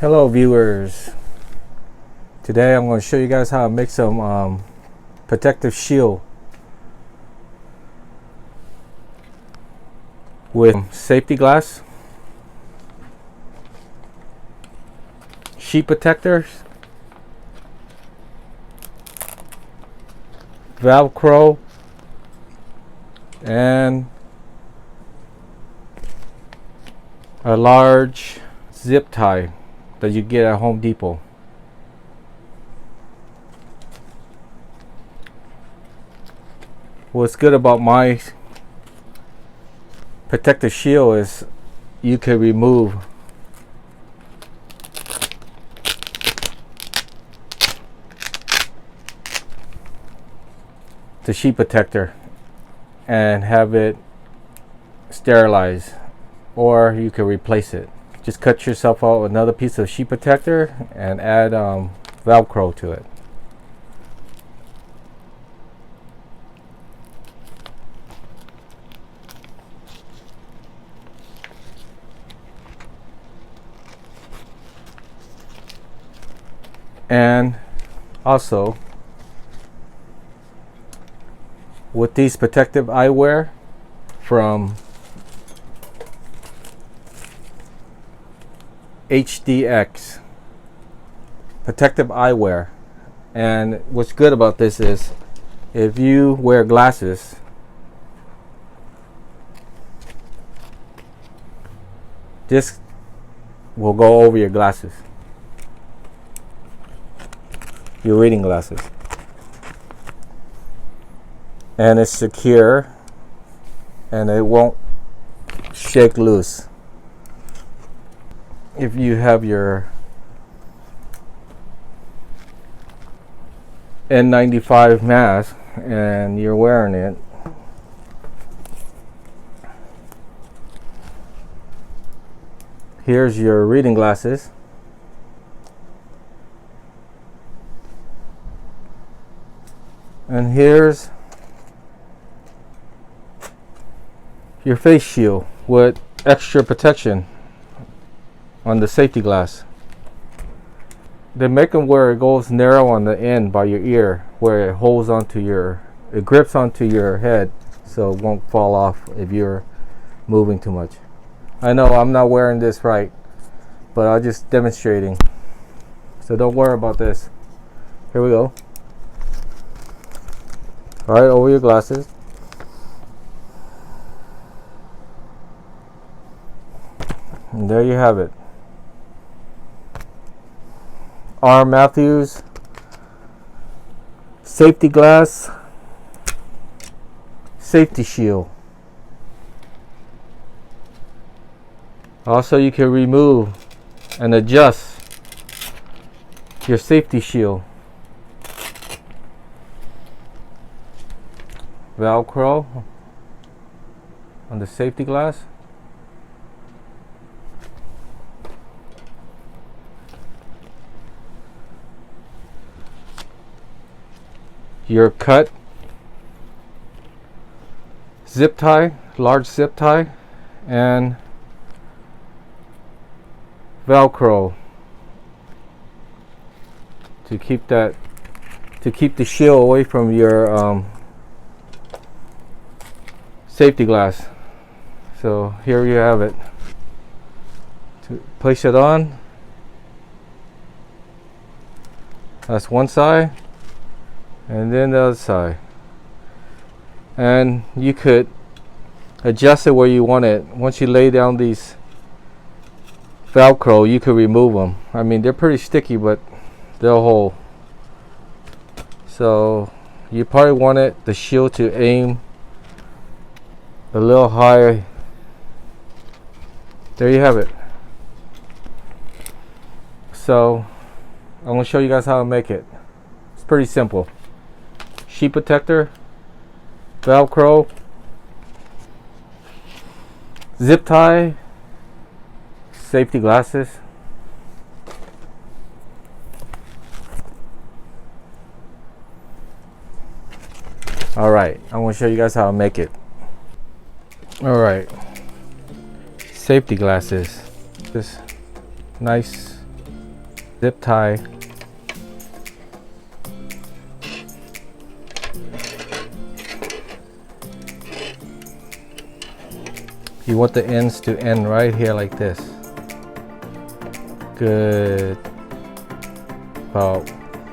Hello viewers, today I'm going to show you guys how to make some protective shield with safety glass, sheet protectors, Velcro, and a large zip tie that you get at Home Depot. What's good about my protective shield is you can remove the sheet protector and have it sterilized, or you can replace it. Just cut yourself out another piece of sheet protector and add Velcro to it. And also, with these protective eyewear from HDX, protective eyewear, and what's good about this is if you wear glasses, this will go over your glasses, your reading glasses, and it's secure and it won't shake loose. If you have your N95 mask and you're wearing it, here's your reading glasses, and here's your face shield with extra protection on the safety glass. They make them where it goes narrow on the end by your ear, where it holds onto it grips onto your head, so it won't fall off if you're moving too much. I know I'm not wearing this right, but I'm just demonstrating, so don't worry about this. Here we go. Right over your glasses. And there you have it. R. Matthews safety glass, safety shield. Also, you can remove and adjust your safety shield. Velcro on the safety glass. Your cut zip tie, large zip tie, and Velcro to keep the shield away from your safety glass. So here you have it. To place it on, that's one side, and then the other side, and you could adjust it where you want it. Once you lay down these Velcro, you could remove them. I mean, they're pretty sticky, but they'll hold. So you probably want the shield to aim a little higher. There you have it. So I'm going to show you guys how to make it. It's pretty simple. Sheet protector, Velcro, zip tie, safety glasses, alright, I'm going to show you guys how to make it. Alright, safety glasses, this nice zip tie. You want the ends to end right here like this. Good. About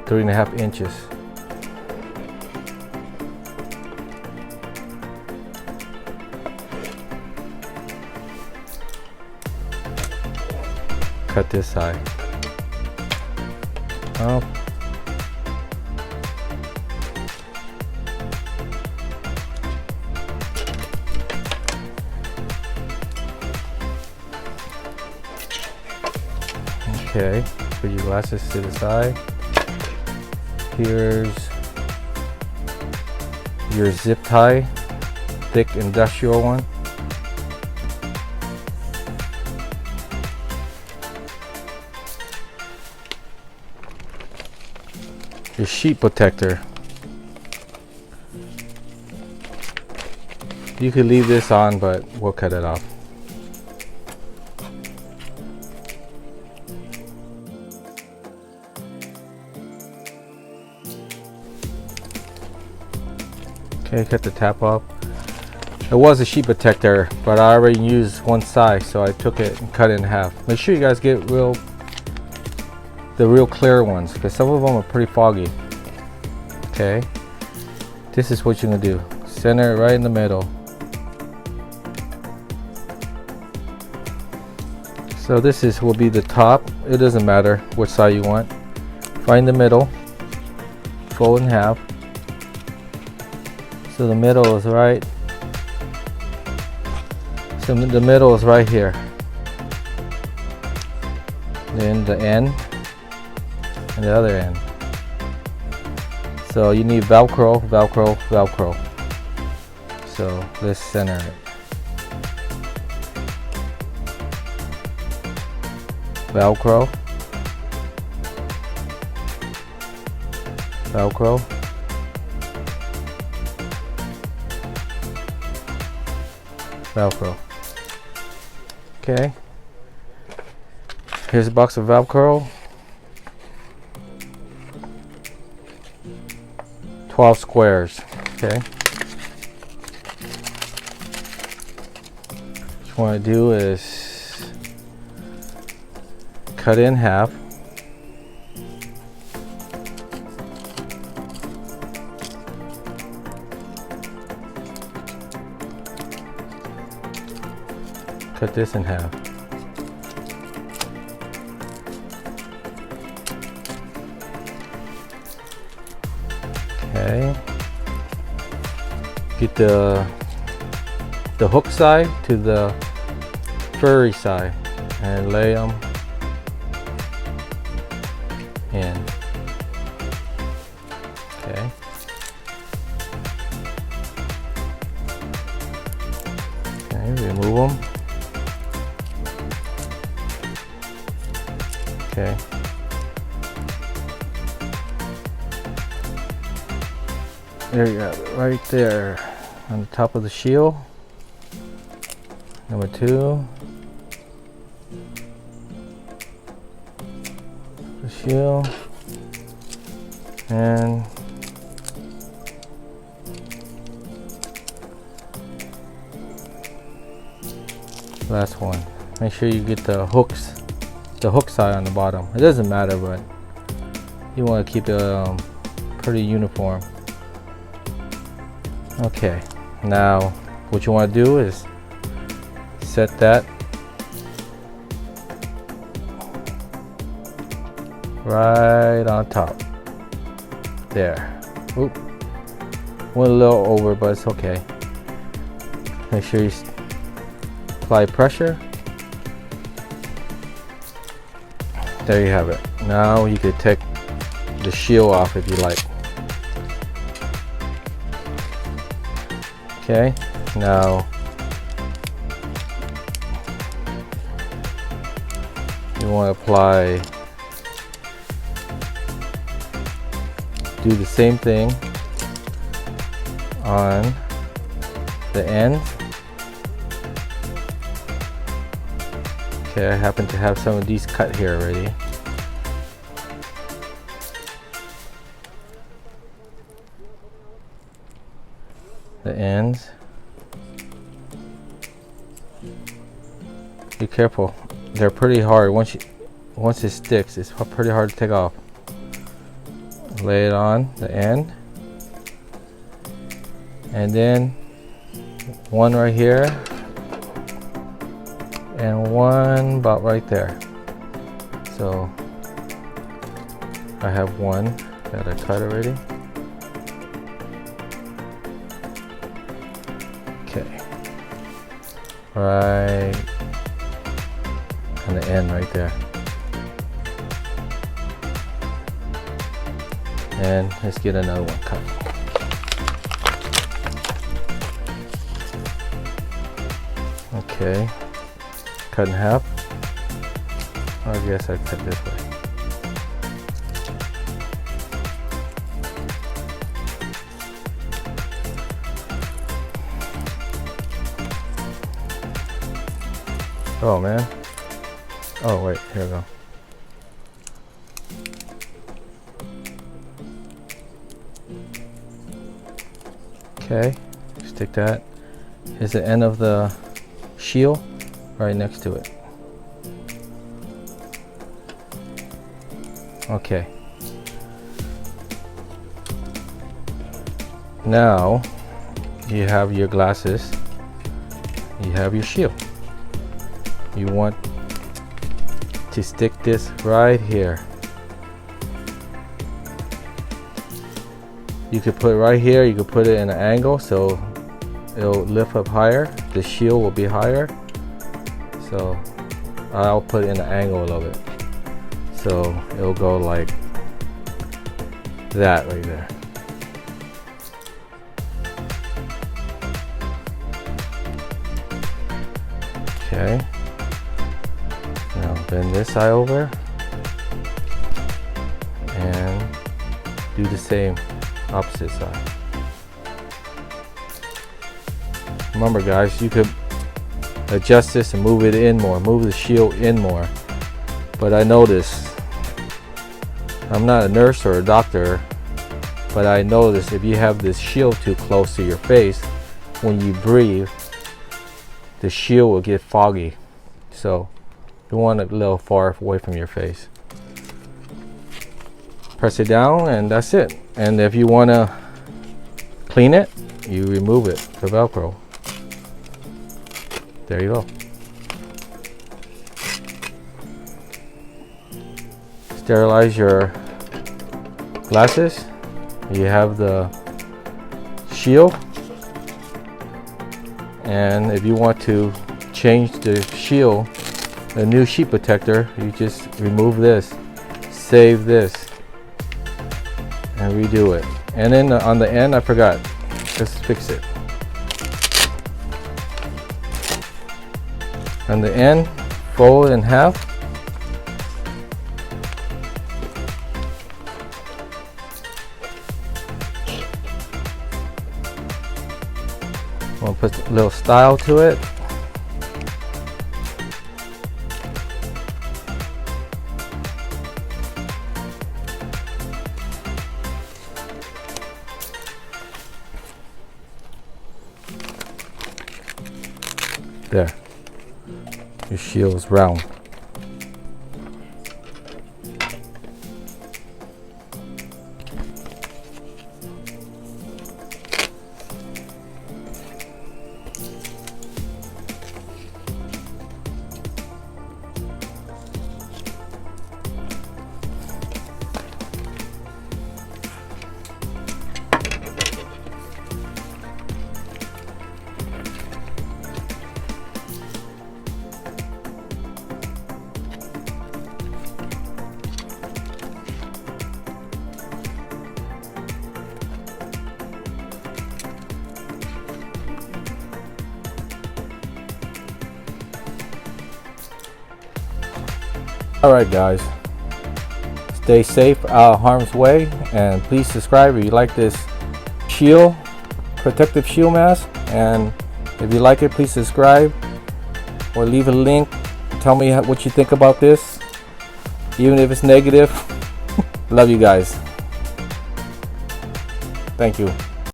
3.5 inches. Cut this side. Oh. Okay, put your glasses to the side. Here's your zip tie, thick industrial one. Your sheet protector. You could leave this on, but we'll cut it off. Okay, cut the top off. It was a sheet protector, but I already used one side, so I took it and cut it in half. Make sure you guys get the real clear ones, because some of them are pretty foggy. Okay, this is what you're gonna do. Center it right in the middle. So this will be the top. It doesn't matter which side you want. Find the middle, fold in half. So the middle is right. So the middle is right here. Then the end and the other end. So you need Velcro, Velcro, Velcro. So let's center it. Velcro, Velcro. Velcro. Okay. Here's a box of Velcro. 12 squares. Okay. What you want to do is cut it in half. Cut this in half. Okay. Get the hook side to the furry side and lay them in. Okay. Okay, remove them. Okay. There you go, right there on the top of the shield. Number 2. The shield. And last one. Make sure you get the hooks. The hook side on the bottom. It doesn't matter, but you want to keep it pretty uniform. Okay, now what you want to do is set that right on top. There. Oop. Went a little over, but it's okay. Make sure you apply pressure. There you have it. Now you could take the shield off if you like. Okay, now you want to apply, do the same thing on the end. Okay, I happen to have some of these cut here already. the ends. Be careful, they're pretty hard. Once it sticks, it's pretty hard to take off. Lay it on the end, and then one right here and one about right there. So I have one that I cut already. Okay, right on the end right there. And let's get another one cut. Okay, cut in half. I guess I cut this way. Oh man. Oh wait, here we go. Okay, stick that. Here's the end of the shield right next to it. Okay. Now you have your glasses, you have your shield. You want to stick this right here. You could put it right here, you could put it in an angle so it'll lift up higher. The shield will be higher. So I'll put it in an angle a little bit. So it'll go like that right there. Okay. Now bend this side over and do the same opposite side. Remember guys, you could adjust this and move it in more, move the shield in more. But I noticed, I'm not a nurse or a doctor, but I noticed if you have this shield too close to your face, when you breathe, the shield will get foggy. So you want it a little far away from your face. Press it down and that's it. And if you want to clean it, you remove it, the Velcro. There you go. Sterilize your glasses. You have the shield. And if you want to change the shield, the new sheet protector, you just remove this, save this, and redo it. And then on the end, I forgot, just fix it. On the end, fold in half. I'll put a little style to it. There. Your shield is round. Alright guys, stay safe out of harm's way, and please subscribe if you like this shield, protective shield mask, and if you like it, please subscribe or leave a link. Tell me what you think about this, even if it's negative. Love you guys. Thank you.